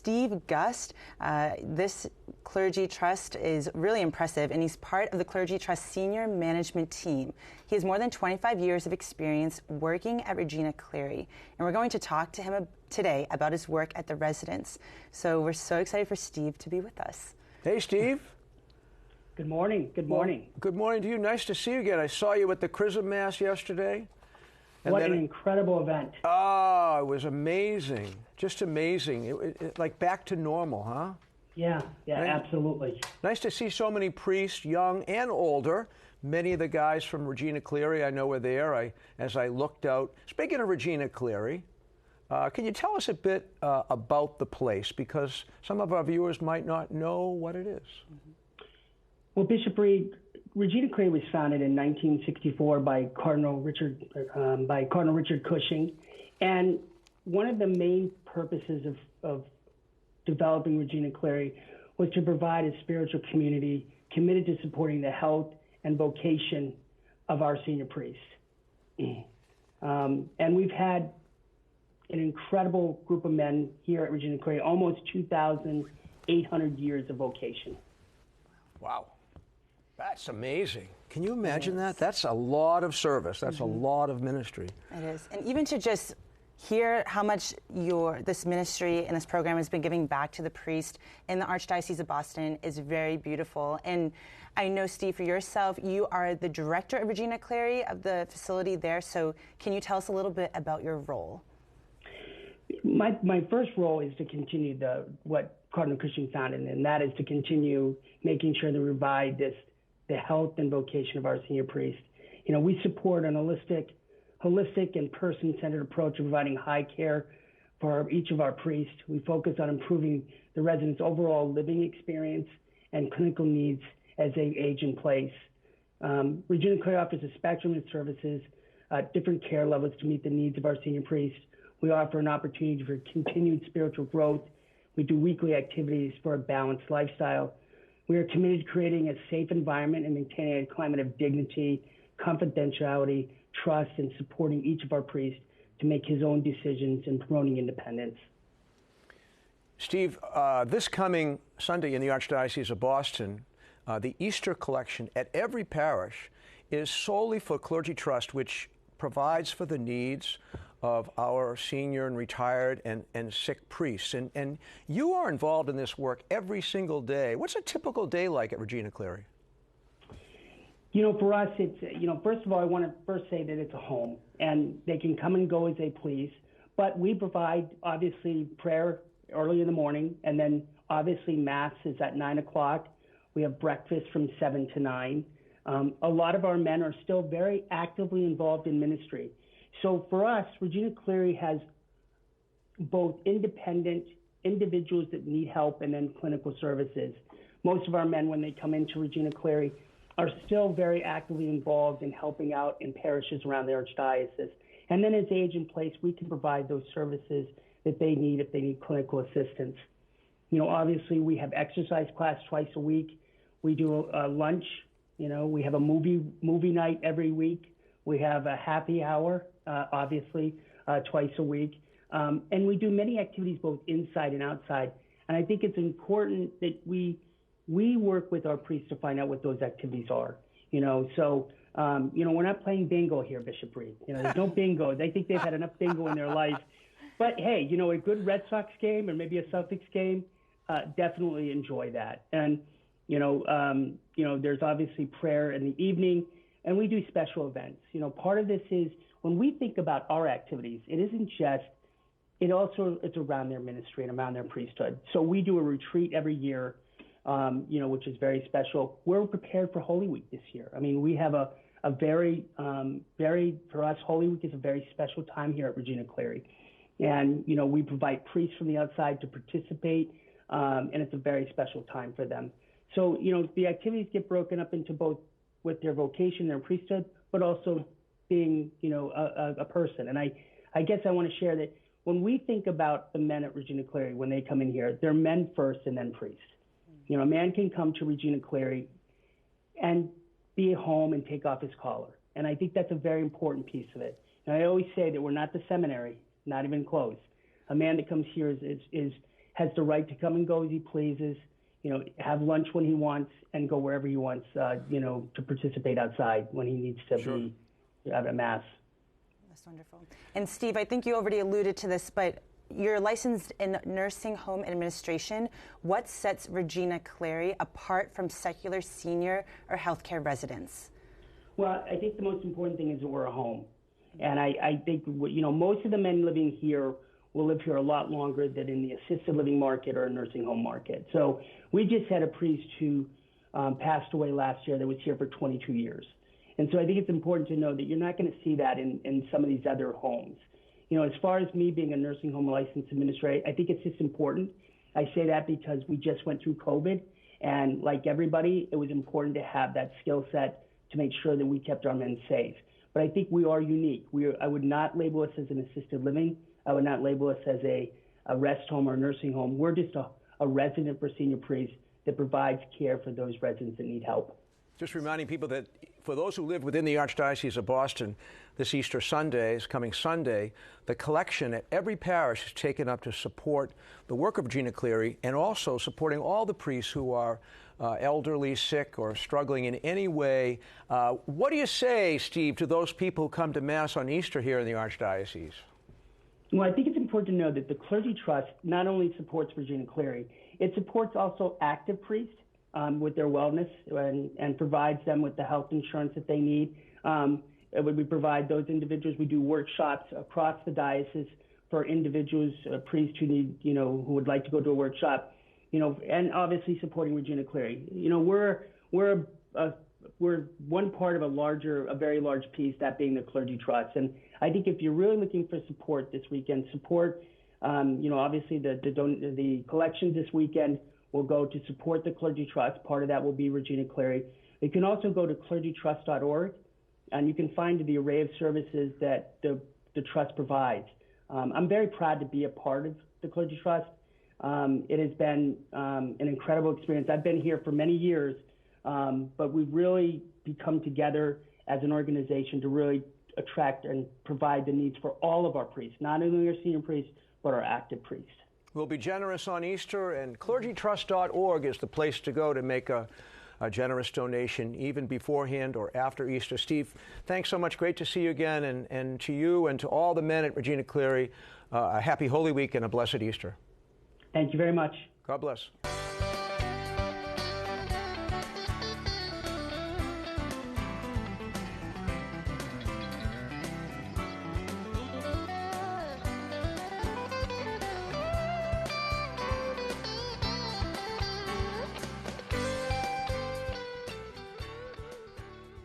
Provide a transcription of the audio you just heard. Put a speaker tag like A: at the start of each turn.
A: Steve Gust. This Clergy Trust is really impressive, and he's part of the Clergy Trust senior management team. He has more than 25 years of experience working at Regina Cleri, and we're going to talk to him today about his work at the residence. So we're so excited for Steve to be with us.
B: Hey, Steve.
C: Good morning. Good morning.
B: Well, good morning to you. Nice to see you again. I saw you at the Chrism Mass yesterday.
C: What an incredible event.
B: Oh, it was amazing. Just amazing. It like back to normal, huh?
C: Yeah, absolutely.
B: Nice to see so many priests, young and older. Many of the guys from Regina Cleri I know were there as I looked out. Speaking of Regina Cleri, can you tell us a bit about the place? Because some of our viewers might not know what it is.
C: Well, Bishop Reed, Regina Cleri was founded in 1964 by Cardinal Richard Cushing, and one of the main purposes of developing Regina Cleri was to provide a spiritual community committed to supporting the health and vocation of our senior priests. And we've had an incredible group of men here at Regina Cleri, almost 2,800 years of vocation.
B: Wow. That's amazing. Can you imagine that? That's a lot of service. That's a lot of ministry.
A: It is. And even to just hear how much this ministry and this program has been giving back to the priest in the Archdiocese of Boston is very beautiful. And I know, Steve, for yourself, you are the Director of Regina Cleri of the facility there. So can you tell us a little bit about your role?
C: My first role is to continue what Cardinal Cushing founded, and that is to continue making sure that we provide the health and vocation of our senior priests. You know, we support an holistic and person-centered approach of providing high care for each of our priests. We focus on improving the residents' overall living experience and clinical needs as they age in place. Regina Cleri offers a spectrum of services, different care levels to meet the needs of our senior priests. We offer an opportunity for continued spiritual growth. We do weekly activities for a balanced lifestyle. We are committed to creating a safe environment and maintaining a climate of dignity, confidentiality, trust, and supporting each of our priests to make his own decisions and promoting independence.
B: Steve, this coming Sunday in the Archdiocese of Boston, the Easter collection at every parish is solely for Clergy Trust, which provides for the needs of our senior and retired and sick priests. And you are involved in this work every single day. What's a typical day like at Regina Cleri?
C: You know, for us, it's, first of all, I want to first say that it's a home, and they can come and go as they please. But we provide, obviously, prayer early in the morning, and then, obviously, Mass is at 9 o'clock. We have breakfast from 7 to 9. A lot of our men are still very actively involved in ministry. So for us, Regina Cleri has both independent individuals that need help and then clinical services. Most of our men, when they come into Regina Cleri, are still very actively involved in helping out in parishes around the Archdiocese. And then as they age in place, we can provide those services that they need if they need clinical assistance. You know, obviously we have exercise class twice a week. We do a lunch, we have a movie night every week. We have a happy hour, obviously, twice a week. And we do many activities both inside and outside. And I think it's important that we work with our priests to find out what those activities are. So we're not playing bingo here, Bishop Reed. There's no bingo. They think they've had enough bingo in their life. But hey, a good Red Sox game or maybe a Celtics game, definitely enjoy that. And there's obviously prayer in the evening, and we do special events. Part of this is when we think about our activities, it isn't just, it's around their ministry and around their priesthood. So we do a retreat every year, which is very special. We're prepared for Holy Week this year. I mean, we have a very, for us, Holy Week is a very special time here at Regina Cleri. And, we provide priests from the outside to participate, and it's a very special time for them. So, the activities get broken up into both with their vocation, their priesthood, but also being, a person. And I guess I want to share that when we think about the men at Regina Cleri, when they come in here, they're men first and then priests. A man can come to Regina Cleri and be at home and take off his collar. And I think that's a very important piece of it. And I always say that we're not the seminary, not even close. A man that comes here is has the right to come and go as he pleases, have lunch when he wants, and go wherever he wants, to participate outside when he needs to be at a mass.
A: That's wonderful. And Steve, I think you already alluded to this, but you're licensed in nursing home administration. What sets Regina Cleri apart from secular senior or healthcare residents?
C: Well, I think the most important thing is that we're a home. And I think, most of the men living here will live here a lot longer than in the assisted living market or nursing home market. So we just had a priest who passed away last year that was here for 22 years. And so I think it's important to know that you're not going to see that in some of these other homes. As far as me being a nursing home licensed administrator, I think it's just important. I say that because we just went through COVID, and like everybody, it was important to have that skill set to make sure that we kept our men safe. But I think we are unique. I would not label us as an assisted living. I would not label us as a rest home or a nursing home. We're just a resident for senior priests that provides care for those residents that need help.
B: Just reminding people that for those who live within the Archdiocese of Boston, this Easter Sunday, is coming Sunday, the collection at every parish is taken up to support the work of Regina Cleri and also supporting all the priests who are elderly, sick, or struggling in any way. What do you say, Steve, to those people who come to Mass on Easter here in the Archdiocese?
C: Well, I think it's important to know that the Clergy Trust not only supports Regina Cleri, it supports also active priests with their wellness and provides them with the health insurance that they need. We provide those individuals. We do workshops across the diocese for individuals, priests who need, who would like to go to a workshop, and obviously supporting Regina Cleri. We're one part of a very large piece, that being the Clergy Trust. And I think if you're really looking for support this weekend, obviously the collections this weekend will go to support the Clergy Trust. Part of that will be Regina Cleri. You can also go to clergytrust.org, and you can find the array of services that the Trust provides. I'm very proud to be a part of the Clergy Trust. It has been an incredible experience. I've been here for many years, but we've really come together as an organization to really attract and provide the needs for all of our priests, not only our senior priests, but our active priests.
B: We'll be generous on Easter, and clergytrust.org is the place to go to make a generous donation, even beforehand or after Easter. Steve, thanks so much. Great to see you again. And to you and to all the men at Regina Cleri, a happy Holy Week and a blessed Easter.
C: Thank you very much.
B: God bless.